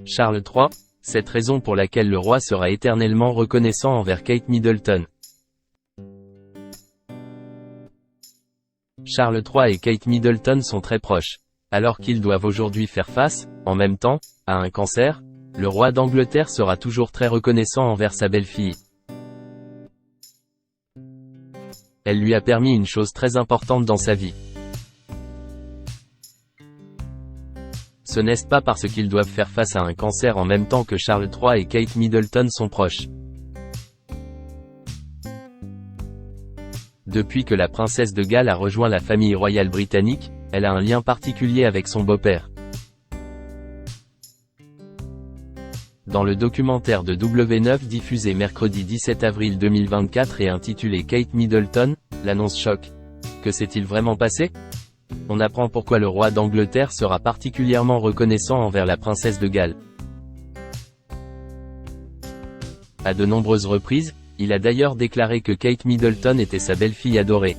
Charles III, cette raison pour laquelle le roi sera éternellement reconnaissant envers Kate Middleton. Charles III et Kate Middleton sont très proches. Alors qu'ils doivent aujourd'hui faire face, en même temps, à un cancer, le roi d'Angleterre sera toujours très reconnaissant envers sa belle-fille. Elle lui a permis une chose très importante dans sa vie. Ce n'est pas parce qu'ils doivent faire face à un cancer en même temps que Charles III et Kate Middleton sont proches. Depuis que la princesse de Galles a rejoint la famille royale britannique, elle a un lien particulier avec son beau-père. Dans le documentaire de W9 diffusé mercredi 17 avril 2024 et intitulé Kate Middleton, l'annonce choque. Que s'est-il vraiment passé? On apprend pourquoi le roi d'Angleterre sera particulièrement reconnaissant envers la princesse de Galles. À de nombreuses reprises, il a d'ailleurs déclaré que Kate Middleton était sa belle-fille adorée.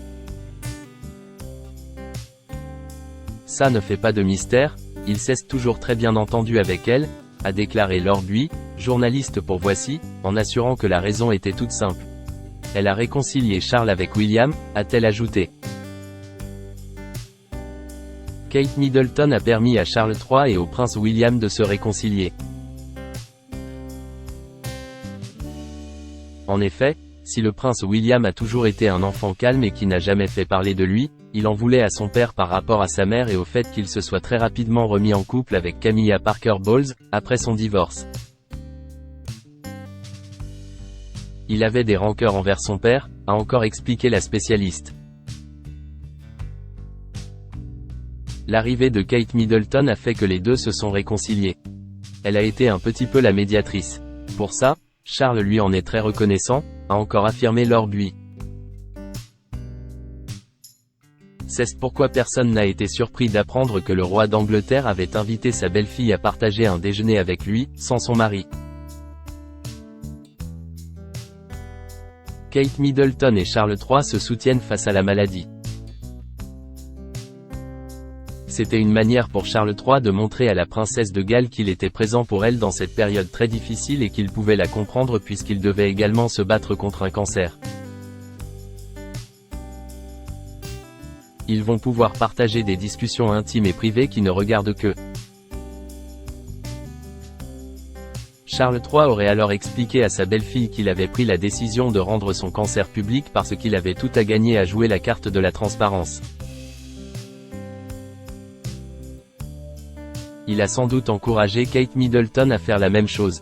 Ça ne fait pas de mystère, il s'est toujours très bien entendu avec elle, a déclaré Lord Buy, journaliste pour Voici, en assurant que la raison était toute simple. Elle a réconcilié Charles avec William, a-t-elle ajouté. Kate Middleton a permis à Charles III et au prince William de se réconcilier. En effet, si le prince William a toujours été un enfant calme et qui n'a jamais fait parler de lui, il en voulait à son père par rapport à sa mère et au fait qu'il se soit très rapidement remis en couple avec Camilla Parker Bowles, après son divorce. Il avait des rancœurs envers son père, a encore expliqué la spécialiste. L'arrivée de Kate Middleton a fait que les deux se sont réconciliés. Elle a été un petit peu la médiatrice. Pour ça, Charles lui en est très reconnaissant, a encore affirmé Lord Buy. C'est pourquoi personne n'a été surpris d'apprendre que le roi d'Angleterre avait invité sa belle-fille à partager un déjeuner avec lui, sans son mari. Kate Middleton et Charles III se soutiennent face à la maladie. C'était une manière pour Charles III de montrer à la princesse de Galles qu'il était présent pour elle dans cette période très difficile et qu'il pouvait la comprendre puisqu'il devait également se battre contre un cancer. Ils vont pouvoir partager des discussions intimes et privées qui ne regardent qu'eux. Charles III aurait alors expliqué à sa belle-fille qu'il avait pris la décision de rendre son cancer public parce qu'il avait tout à gagner à jouer la carte de la transparence. Il a sans doute encouragé Kate Middleton à faire la même chose.